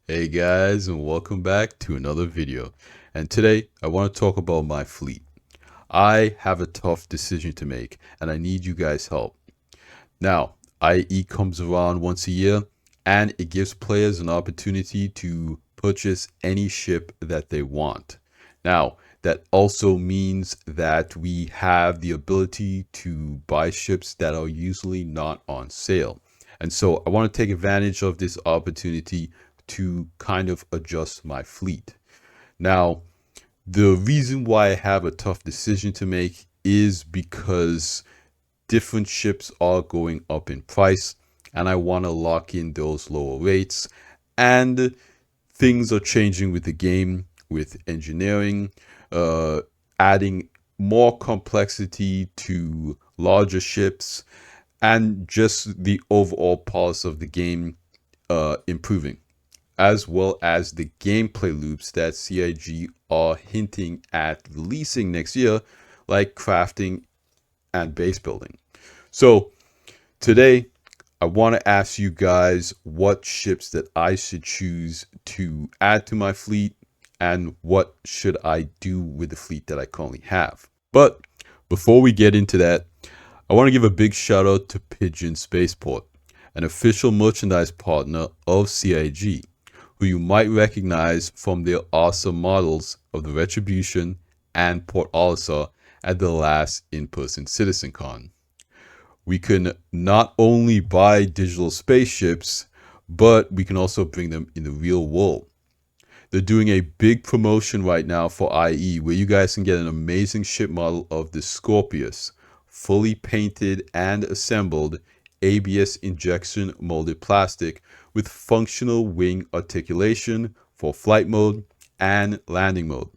Hey guys, and welcome back to another video. And today I want to talk about my fleet. I have a tough decision to make and I need you guys' help. Now, IAE comes around once a year and it gives players an opportunity to purchase any ship that they want. Now, that also means that we have the ability to buy ships that are usually not on sale. And so I want to take advantage of this opportunity to kind of adjust my fleet. Now, the reason why I have a tough decision to make is because different ships are going up in price and I want to lock in those lower rates. And things are changing with the game, with engineering, adding more complexity to larger ships, and just the overall policy of the game improving, as well as the gameplay loops that CIG are hinting at releasing next year, like crafting and base building. So today, I want to ask you guys what ships that I should choose to add to my fleet and what should I do with the fleet that I currently have. But before we get into that, I want to give a big shout out to Pigeon Spaceport, an official merchandise partner of CIG, who you might recognize from their awesome models of the Retribution and Port Olisar at the last in-person CitizenCon. We can not only buy digital spaceships, but we can also bring them in the real world. They're doing a big promotion right now for IE where you guys can get an amazing ship model of the Scorpius, fully painted and assembled ABS injection molded plastic with functional wing articulation for flight mode and landing mode.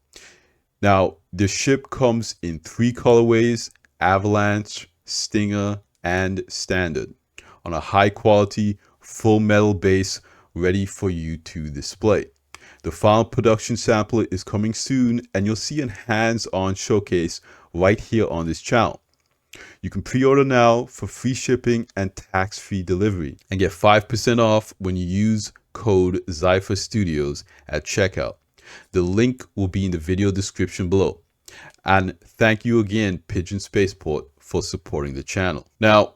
Now, the ship comes in 3 colorways: Avalanche, Stinger, and Standard, on a high quality full metal base ready for you to display. The final production sample is coming soon and you'll see a hands-on showcase right here on this channel. You can pre-order now for free shipping and tax-free delivery and get 5% off when you use code ZyvhurStudios at checkout. The link will be in the video description below. And thank you again, Pigeon Spaceport, for supporting the channel. Now,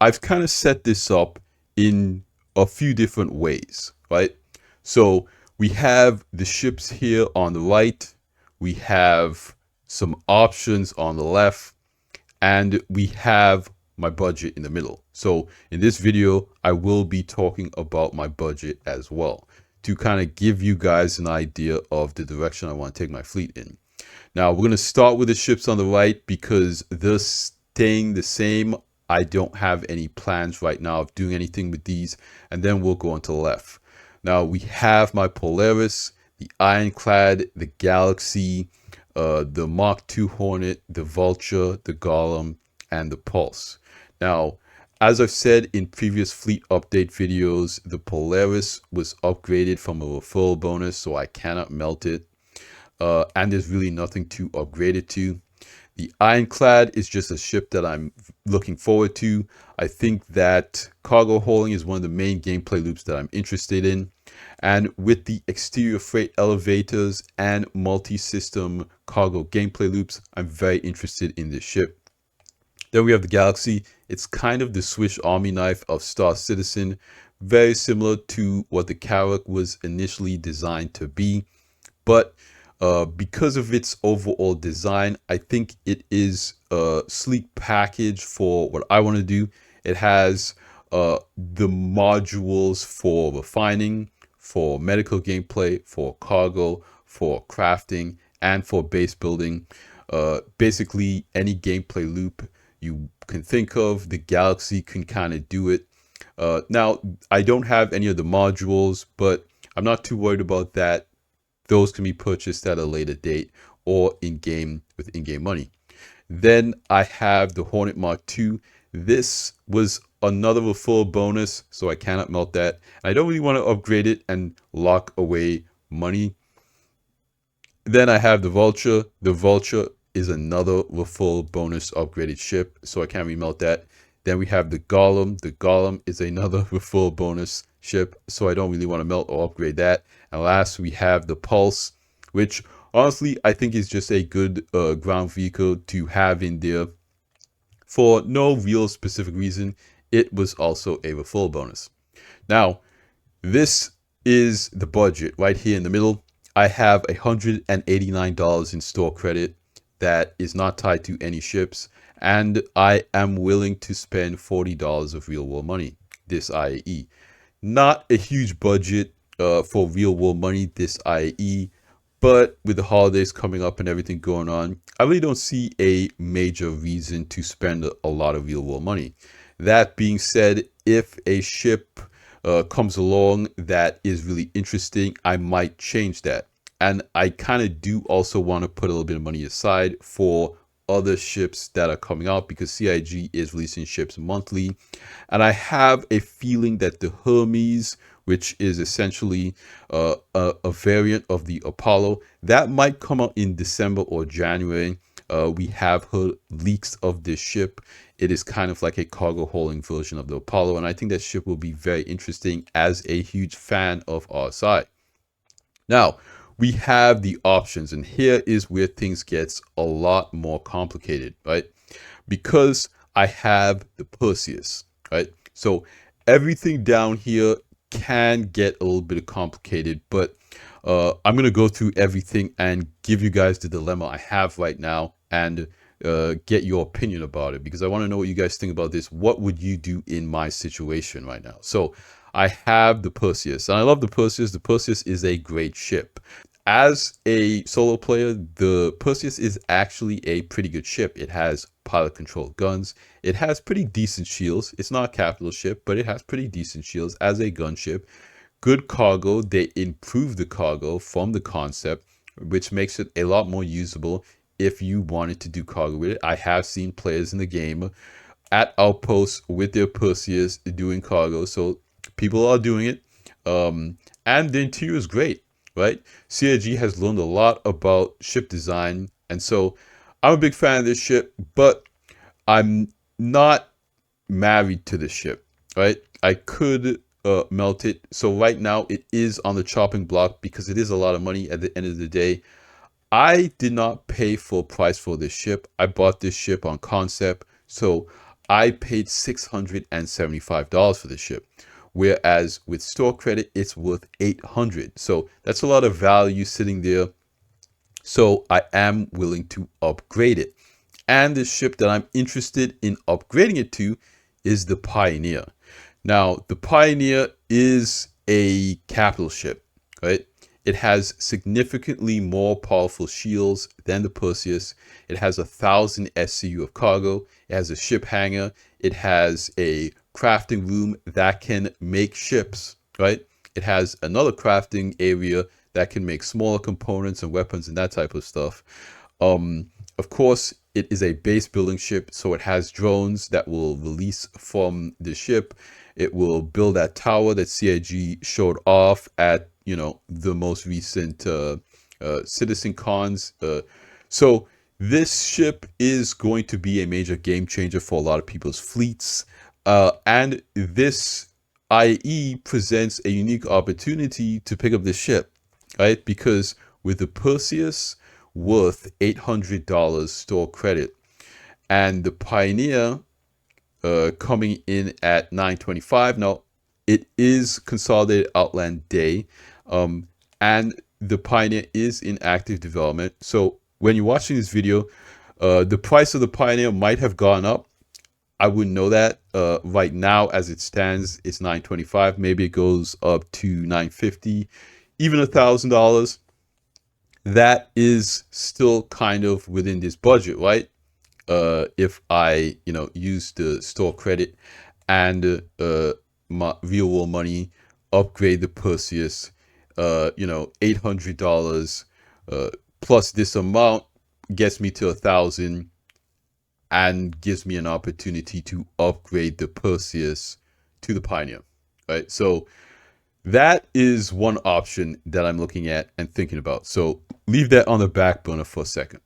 I've kind of set this up in a few different ways, right? So we have the ships here on the right, we have some options on the left, and we have my budget in the middle. So in this video, I will be talking about my budget as well, to kind of give you guys an idea of the direction I want to take my fleet in. Now, we're going to start with the ships on the right because they're staying the same. I don't have any plans right now of doing anything with these, and then we'll go on to the left. Now, we have my Polaris, the Ironclad, the Galaxy, the Mark II Hornet, the Vulture, the Golem, and the Pulse. Now, as I've said in previous fleet update videos, the Polaris was upgraded from a referral bonus, so I cannot melt it. And there's really nothing to upgrade it to. The Ironclad is just a ship that I'm looking forward to. I think that cargo hauling is one of the main gameplay loops that I'm interested in. And with the exterior freight elevators and multi-system cargo gameplay loops, I'm very interested in this ship. Then we have the Galaxy. It's kind of the Swiss Army knife of Star Citizen, very similar to what the Carrack was initially designed to be. But because of its overall design, I think it is a sleek package for what I want to do. It has the modules for refining, for medical gameplay, for cargo, for crafting, and for base building. Basically, any gameplay loop you can think of, the Galaxy can kind of do it. Now, I don't have any of the modules, but I'm not too worried about that. Those can be purchased at a later date or in-game with in-game money. Then I have the Hornet Mark II. This was another referral bonus, so I cannot melt that. I don't really want to upgrade it and lock away money. Then I have the Vulture. The Vulture is another referral bonus upgraded ship, so I can't remelt that. Then we have the Golem. The Golem is another referral bonus ship, so I don't really want to melt or upgrade that. And last, we have the Pulse, which honestly I think is just a good ground vehicle to have in there for no real specific reason. It was also a referral bonus. Now, this is the budget right here in the middle. I have $189 in store credit that is not tied to any ships, and I am willing to spend $40 of real world money this IAE. Not a huge budget for real world money this IAE, but with the holidays coming up and everything going on, I really don't see a major reason to spend a lot of real world money. That being said, if a ship comes along that is really interesting, I might change that. And I kind of do also want to put a little bit of money aside for other ships that are coming out, because CIG is releasing ships monthly. And I have a feeling that the Hermes, which is essentially a variant of the Apollo, that might come out in December or January. We have heard leaks of this ship. It is kind of like a cargo hauling version of the Apollo, and I think that ship will be very interesting as a huge fan of RSI. Now, we have the options, and here is where things gets a lot more complicated, right? Because I have the Perseus, right? So everything down here can get a little bit complicated, but I'm going to go through everything and give you guys the dilemma I have right now and get your opinion about it, because I want to know what you guys think about this. What would you do in my situation right now? So I have the Perseus, and I love the Perseus. The Perseus is a great ship. As a solo player, the Perseus is actually a pretty good ship. It has pilot controlled guns. It has pretty decent shields. It's not a capital ship, but it has pretty decent shields as a gunship. Good cargo. They improved the cargo from the concept, which makes it a lot more usable if you wanted to do cargo with it. I have seen players in the game at outposts with their Perseus doing cargo, so people are doing it. And the interior is great, right? CIG has learned a lot about ship design, and so I'm a big fan of this ship, but I'm not married to this ship, right? I could melt it. So right now it is on the chopping block because it is a lot of money at the end of the day. I did not pay full price for this ship. I bought this ship on concept, so I paid $675 for this ship. Whereas with store credit, it's worth $800. So that's a lot of value sitting there. So I am willing to upgrade it. And the ship that I'm interested in upgrading it to is the Pioneer. Now, the Pioneer is a capital ship, right? It has significantly more powerful shields than the Perseus. It has 1,000 SCU of cargo. It has a ship hangar. It has a crafting room that can make ships, right? It has another crafting area that can make smaller components and weapons and that type of stuff. Of course, it is a base building ship, so it has drones that will release from the ship. It will build that tower that CIG showed off at, you know, the most recent Citizen Cons. So this ship is going to be a major game changer for a lot of people's fleets. And this IE presents a unique opportunity to pick up this ship, right? Because with the Perseus worth $800 store credit and the Pioneer coming in at $925. Now, it is Consolidated Outland Day, and the Pioneer is in active development. So when you're watching this video, the price of the Pioneer might have gone up. I wouldn't know that. Right now, as it stands, it's $925. Maybe it goes up to $950, even $1,000. That is still kind of within this budget, right? If I, use the store credit and my real world money, upgrade the Perseus, $800 plus this amount gets me to 1,000 and gives me an opportunity to upgrade the Perseus to the Pioneer, right? So that is one option that I'm looking at and thinking about. So leave that on the back burner for a second.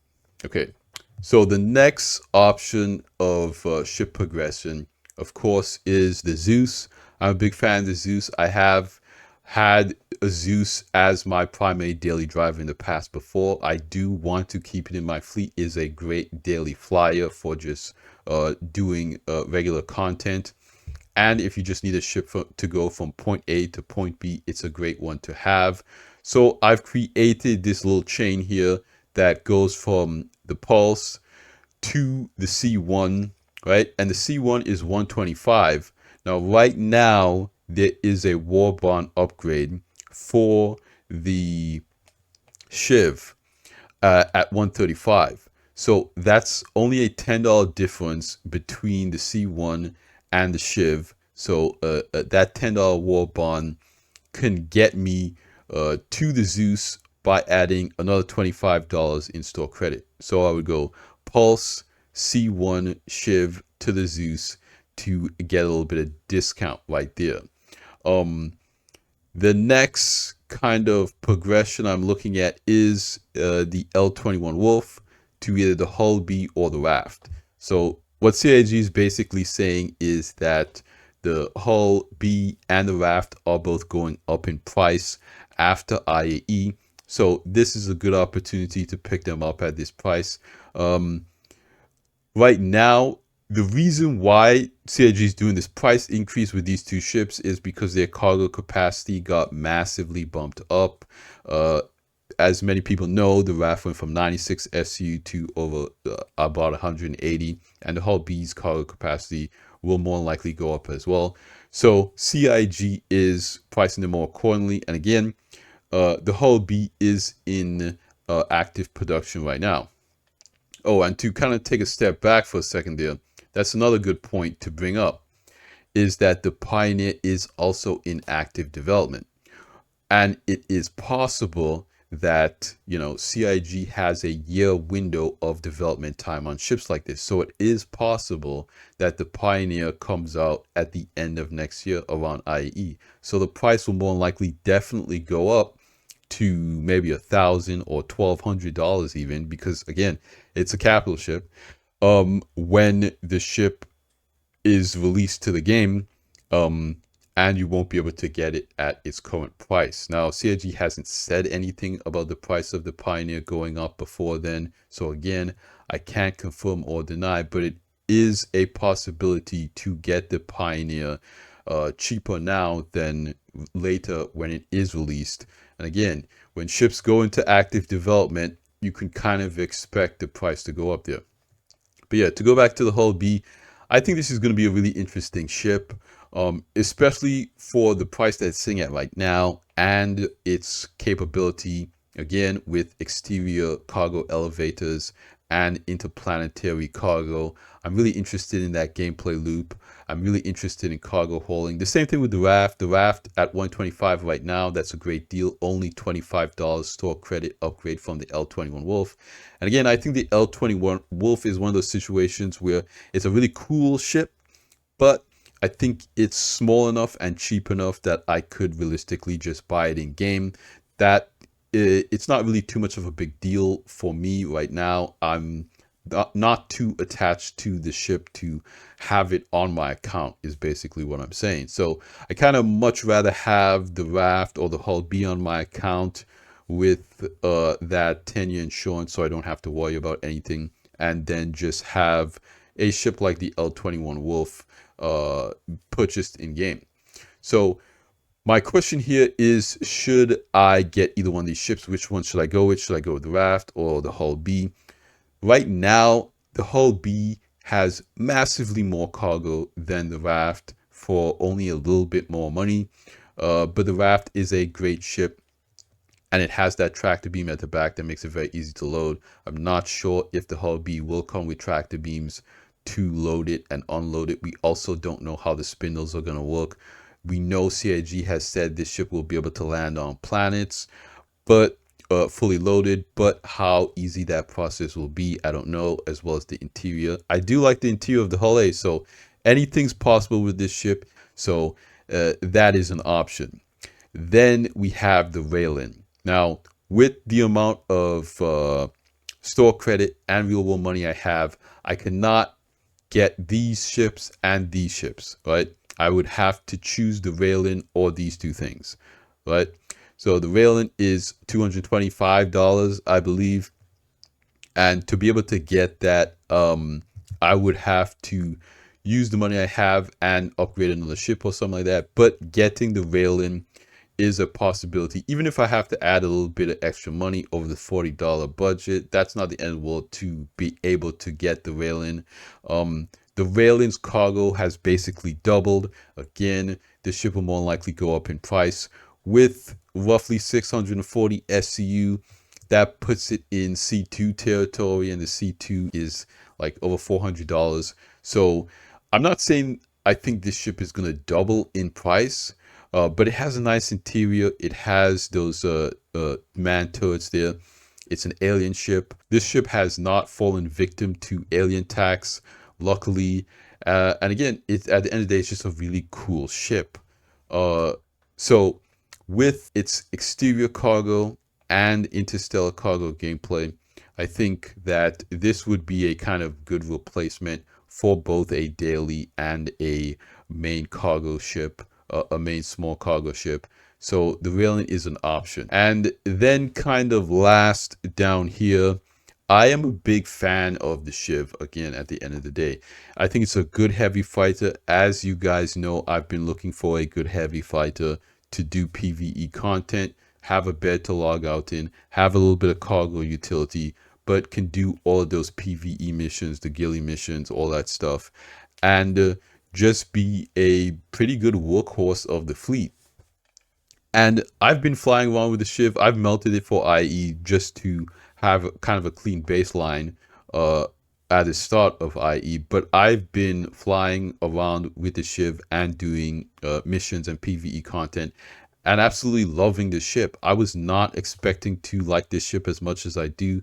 Okay. So the next option of ship progression, of course, is the Zeus. I'm a big fan of the Zeus. I have had a Zeus as my primary daily driver in the past before. I do want to keep it in my fleet. It is a great daily flyer for just doing regular content. And if you just need a ship to go from point A to point B, it's a great one to have. So I've created this little chain here that goes from the Pulse to the C1, right? And the C1 is 125. Now, right now, there is a war bond upgrade for the Shiv at 135. So that's only a $10 difference between the C1 and the Shiv. So that $10 war bond can get me to the Zeus by adding another $25 in store credit. So I would go Pulse, C1, Shiv to the Zeus to get a little bit of discount right there. The next kind of progression I'm looking at is the L21 Wolf to either the Hull B or the Raft. So what CIG is basically saying is that the Hull B and the Raft are both going up in price after IAE. So this is a good opportunity to pick them up at this price. Right now, the reason why CIG is doing this price increase with these two ships is because their cargo capacity got massively bumped up. As many people know, the Raft went from 96 SU to over about 180, and the Hull B's cargo capacity will more likely go up as well. So CIG is pricing them more accordingly. And again, the Hull B is in active production right now. Oh, and to kind of take a step back for a second there, that's another good point to bring up, is that the Pioneer is also in active development. And it is possible that, you know, CIG has a year window of development time on ships like this. So it is possible that the Pioneer comes out at the end of next year around IAE. So the price will more likely definitely go up to maybe $1,000 or $1,200 even, because again, it's a capital ship. When the ship is released to the game, and you won't be able to get it at its current price. Now, CIG hasn't said anything about the price of the Pioneer going up before then. So again, I can't confirm or deny, but it is a possibility to get the Pioneer cheaper now than later when it is released. And again, when ships go into active development, you can kind of expect the price to go up there. But yeah, to go back to the Hull B, I think this is going to be a really interesting ship, especially for the price that it's sitting at right now and its capability, again, with exterior cargo elevators and interplanetary cargo. I'm really interested in that gameplay loop. I'm really interested in cargo hauling. The same thing with the Raft. The Raft at 125 right now, that's a great deal. Only $25 store credit upgrade from the L21 Wolf. And again, I think the L21 Wolf is one of those situations where it's a really cool ship, but I think it's small enough and cheap enough that I could realistically just buy it in game. That it's not really too much of a big deal for me right now. I'm not too attached to the ship to have it on my account is basically what I'm saying. So I kind of much rather have the Raft or the Hull B on my account with that 10-year insurance, so I don't have to worry about anything, and then just have a ship like the L21 Wolf purchased in game. So my question here is, should I get either one of these ships? Which one should I go with? Should I go with the Raft or the Hull B? Right now, the Hull B has massively more cargo than the Raft for only a little bit more money. But the Raft is a great ship, and it has that tractor beam at the back that makes it very easy to load. I'm not sure if the Hull B will come with tractor beams to load it and unload it. We also don't know how the spindles are going to work. We know CIG has said this ship will be able to land on planets, but fully loaded, but how easy that process will be, I don't know, as well as the interior. I do like the interior of the Hull A, so anything's possible with this ship, so that is an option. Then we have the Rail-In. Now, with the amount of store credit and real world money I have, I cannot get these ships and these ships, right? I would have to choose the rail-in or these two things, right? So the rail-in is $225, I believe. And to be able to get that, I would have to use the money I have and upgrade another ship or something like that. But getting the rail-in is a possibility. Even if I have to add a little bit of extra money over the $40 budget, that's not the end of the world to be able to get the rail-in. The rail-in's cargo has basically doubled. Again, the ship will more likely go up in price. With roughly 640 SCU, that puts it in C2 territory, and the C2 is like over $400. So I'm not saying I think this ship is going to double in price, but it has a nice interior. It has those man turrets there. It's an alien ship. This ship has not fallen victim to alien attacks, luckily. And again, it's at the end of the day, it's just a really cool ship. So with its exterior cargo and interstellar cargo gameplay, I think that this would be a kind of good replacement for both a daily and a main cargo ship, a main small cargo ship. So the railing is an option. And then kind of last down here, I am a big fan of the Shiv, again, at the end of the day. I think it's a good heavy fighter. As you guys know, I've been looking for a good heavy fighter to do PvE content, have a bed to log out in, have a little bit of cargo utility, but can do all of those PvE missions, the ghillie missions, all that stuff, and just be a pretty good workhorse of the fleet. And I've been flying around with the Shiv. I've melted it for IE just to have kind of a clean baseline at the start of IE. But I've been flying around with the Shiv and doing missions and PvE content, and absolutely loving the ship. I was not expecting to like this ship as much as I do.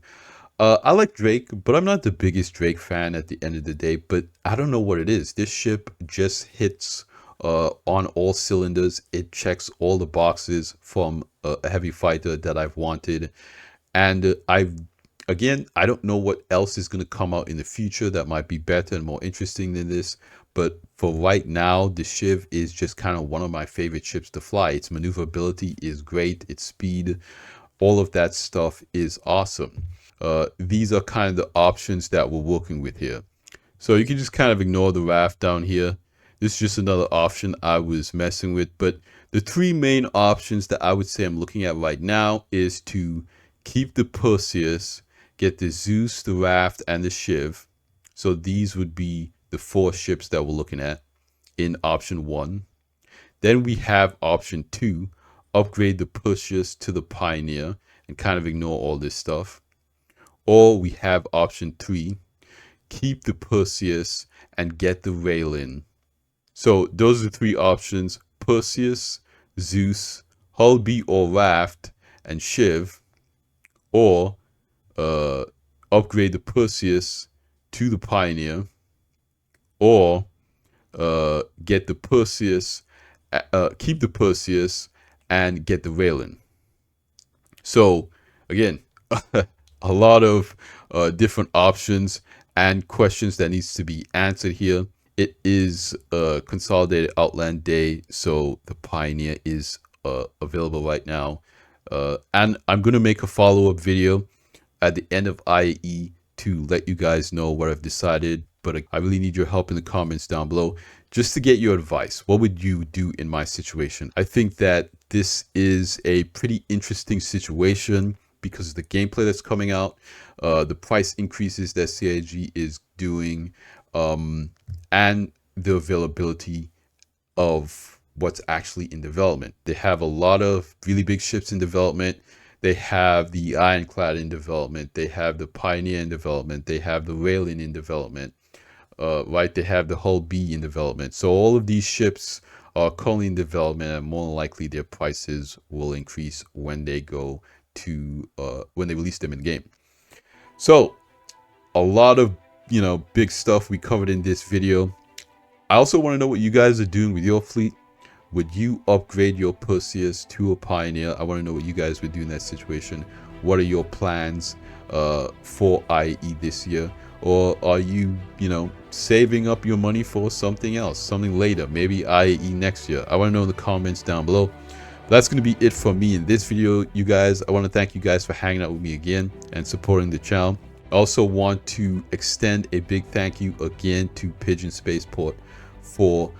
I like Drake, but I'm not the biggest Drake fan at the end of the day. But I don't know what it is. This ship just hits on all cylinders. It checks all the boxes from a heavy fighter that I've wanted. And again, I don't know what else is going to come out in the future that might be better and more interesting than this. But for right now, the Shiv is just kind of one of my favorite ships to fly. Its maneuverability is great. Its speed, all of that stuff is awesome. These are kind of the options that we're working with here. So you can just kind of ignore the raft down here. This is just another option I was messing with. But the three main options that I would say I'm looking at right now is to keep the Perseus, get the Zeus, the raft, and the Shiv. So these would be the four ships that we're looking at in option 1. Then we have option 2, upgrade the Perseus to the Pioneer and kind of ignore all this stuff. Or we have option 3, keep the Perseus and get the rail-in. So those are the three options: Perseus, Zeus, Hull B or Raft, and Shiv. Or upgrade the Perseus to the Pioneer. Or get the Perseus, keep the Perseus and get the rail-in. So again, a lot of different options and questions that needs to be answered here. It is a consolidated Outland day, so the Pioneer is available right now. And I'm going to make a follow-up video at the end of IAE to let you guys know what I've decided. But I really need your help in the comments down below just to get your advice. What would you do in my situation? I think that this is a pretty interesting situation because of the gameplay that's coming out, the price increases that CIG is doing, and the availability of what's actually in development. They have a lot of really big ships in development. They have the Ironclad in development. They have the Pioneer in development. They have the Rail-in in development. Right? They have the Hull B in development. So all of these ships are currently in development, and more than likely their prices will increase when they go to when they release them in game. So a lot of big stuff we covered in this video. I also want to know what you guys are doing with your fleet. Would you upgrade your Perseus to a Pioneer? I want to know what you guys would do in that situation. What are your plans for IE this year? Or are you, saving up your money for something else, something later, maybe IAE next year? I want to know in the comments down below. That's going to be it for me in this video, you guys. I want to thank you guys for hanging out with me again and supporting the channel. I also want to extend a big thank you again to Pigeon Spaceport for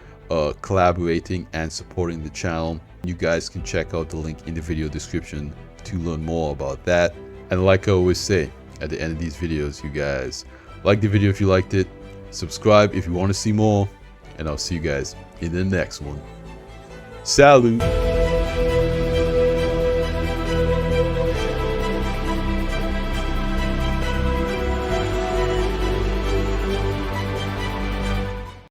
collaborating and supporting the channel. You guys can check out the link in the video description to learn more about that. And like I always say at the end of these videos, you guys, like the video if you liked it, subscribe if you want to see more, and I'll see you guys in the next one. Salute!